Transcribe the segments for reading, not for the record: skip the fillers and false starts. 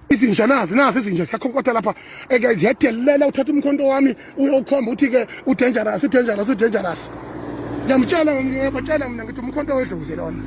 izinja nazi izinja siyakhokotha lapha eke ziyadelela uthatha umkhonto wami uyokhomba uthi ke udangerous ngiyamtshela mina ngithi umkhonto wedlozi lona.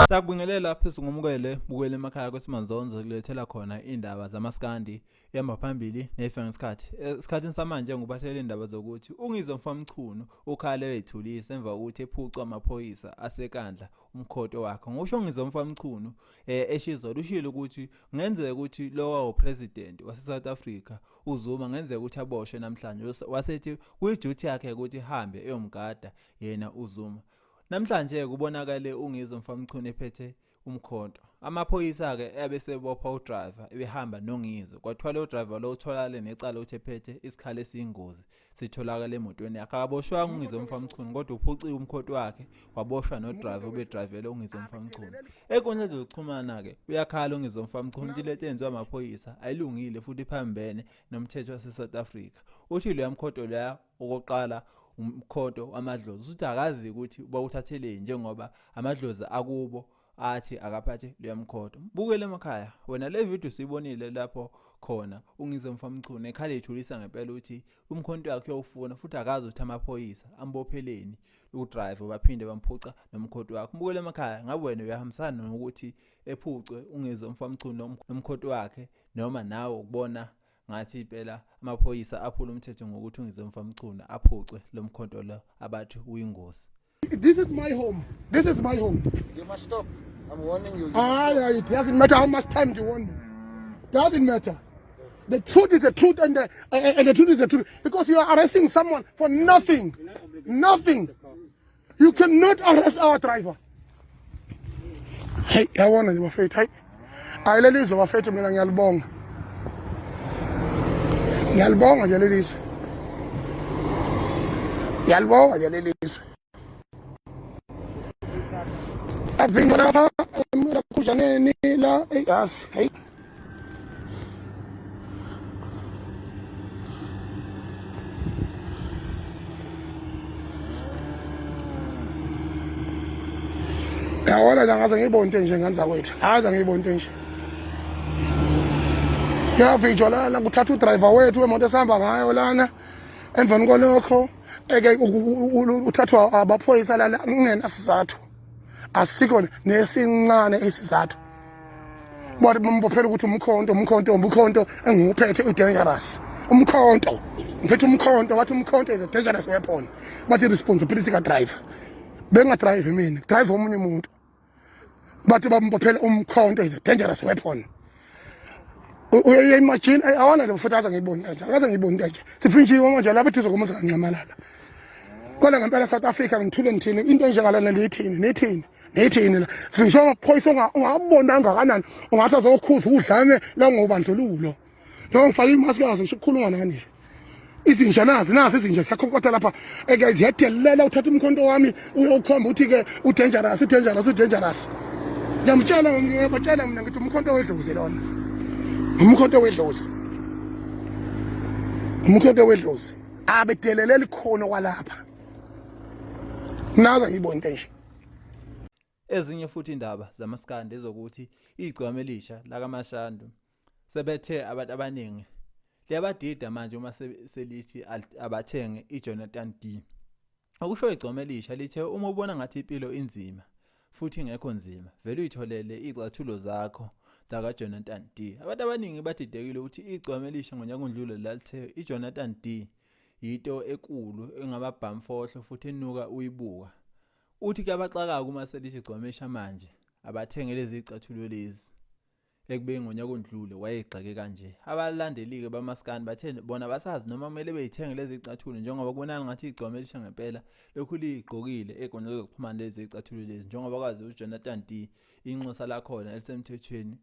Sakubingelela phezulu ngomukele bukele emakhaya kwesimanzonzo kulethela khona indaba zamaskandi yamba phambili nefa ngesikhathi. Esikhathini samanje ngubathele indaba zokuthi ungizo mfamchunu ukhale wethulisa emva ukuthi ephucwa amaphoyisa asekandla umkhoto wakhe. Ngisho ngizo mfamchunu eshizolo ushilo ukuthi ngenzeka ukuthi lowo president wase South Africa uZuma ngenzeka ukuthi aboshwe namhlanje wasethi kuyiduty yakhe ukuthi ihambe eyomgada yena uZuma. Namhlanje kubonakale ungizo mfamchunu ephethe umkhonto. Amaphoyisa ke ebesebopha udriver ebehamba nongizo. Kwathiwa lo driver lo utholakale necala ukuthi ephethe isikhali esiyingozi sitholakala emotweni yakhe. Akaboshwa ungizo mfamchunu kodwa uphuciwe umkhonto wakhe waboshwa no driver obedrivele ungizo mfamchunu. Ekonhle zokuxhumana ke uyakhala ungizo mfamchunu ukuthi lento yenziwa amaphoyisa ayilungile futhi iphambene nomthetho wase South Africa. Uthi lo yamkhonto la okoqala umkhonto wamadlozi uthi akazi ukuthi bawuthathele njengoba amadlozi akubo athi akaphathe lo yamkhonto. Bukele emakhaya wena le video siyibonile lapho khona ungizo mfamchunu ekhale ethulisa ngempela ukuthi umkhonto wakhe uyawufuna futhi akazi ukuthi amaphoyisa ambopheleni udriver baphinde bamphuca nomkhonto wakhe. Bukele emakhaya ngabe wena uyahambisana nokuthi ephucwe ungizo mfamchunu nomkhonto wakhe noma nawe ukubona ngathi phela amaphoyisa aphula umthetho ngokuthi ungizo mfamchunu aphucwe lo mkhonto lo abathi uyingozi. This is my home. You must stop. I'm warning you. It doesn't matter how much time you want. Doesn't matter. The truth is the truth, and the truth is the truth. Because you are arresting someone for nothing. You cannot arrest our driver. Hey, I want to wafethu. Hey, ayilelizwe wafethu mina ngiyalibonga. Ngiyalibonga nje lelizwe. Avinga lapha kujaneni la egas. Hey. Yawona ngaze ngibonte nje nganza kwethu. Haza ngibonte nje. Yavinjwa la kuthatha udriver wethu wemoto esihamba ngayo lana. Emveni kolokho eke uthathwa abaphoyisa lana kungena sizathu. Asikho nesincane isizathu. Bathi bambophela ukuthi umkhonto enguphethe udangerous. Umkhonto. Ngiphethe umkhonto wathi umkhonto is a dangerous weapon. But responsibility ka driver. Benga drive mina, drive omunye umuntu. Bathi bambophela umkhonto is a dangerous weapon. Uyayimagine awana le futhi ngiyibona nje. Akaze ngiyibona nje. Sifinshiwe manje lapha ethu zokomuza kancamalala. Kodwa ngempela South Africa ngithule ngithini into enjengalana nethini la sifinjwa amaphoyisa ungabona kangakanani ungathi azokhuza udlame la ngobandlululo noma ngifake imask yazo ngikhuluma nani izinja nazi izinja siyakhokotha lapha eke ziyadelela uthatha umkhonto wami uyokhomba uthi ke udangerous ngiyamtshela mina ngithi umkhonto wedlozi lona umkhonto wedlozi abedelele likhono kwalapha nazo ngibonke nje. Ezinye futhi indaba zamaskandi ezokuthi igcwame elisha la kaMashandu sebethe abantu abaningi liyabadida manje uma selithi abathenge iJonathan D. Akusho igcwame elisha lithe uma ubona ngathi impilo inzima futhi ingekho nzima vele uyitholele izathulo zakho zaka Jonathan D. Abantu abaningi badidekile ukuthi igcwame elisha ngonyaka ondlule lalithe iJonathan D yinto ekulu engababhamfohlo futhi enuka uyibuka. Uthi ke abaxaka kuma selithi igcwamesha manje abathenge lezi icathulo lezi ekube ngonyaka ondlule wayegxeke kanje. Abalandelike bamaskani bathe bona basazi noma kumele beyithenge lezi icathulo njengoba kubonakala ngathi igcwamelisha ngempela lokhu ligqokile egonqo zokuxhumana lezi icathulo lezi njengoba kwazi uJonathan D inxusa la khona elisemthethweni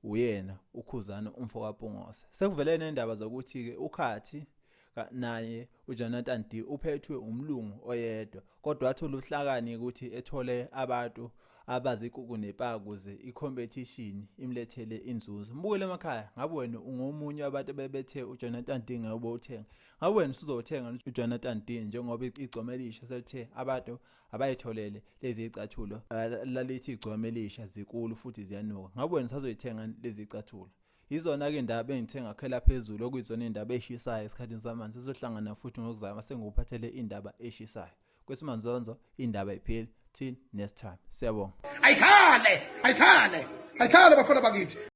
uyena ukhuzana umfokapongose. Sekuvele nendaba zokuthi ke ukhathi naye uJonathan D uphethwe umlungu oyedwa kodwa wathola uhlakani ukuthi ethole abantu abazi ikuku nepa ukuze i-competition imlethele inzuzo. Mbukele emakhaya, ngabe wena ungomunye wabantu bebethe uJonathan Dee ubowuthenga. Ngabe wena usuzothenga uJonathan Dee njengoba igcome elisha selithe abantu abayitholele lezi icathulo lalithi igcome elisha zikulu futhi ziyanuka. Ngabe wena usazoyithenga lezi icathulo. Izona ke indaba engithenga khela phezulu okuyizona indaba eshisayo esikhathini samanje. Sizohlangana futhi ngokuzama sengikuphathele indaba eshisayo. KweSimanzonzo indaba ipheli till next time. Siyabonga. Ayikhale bafana bakithi.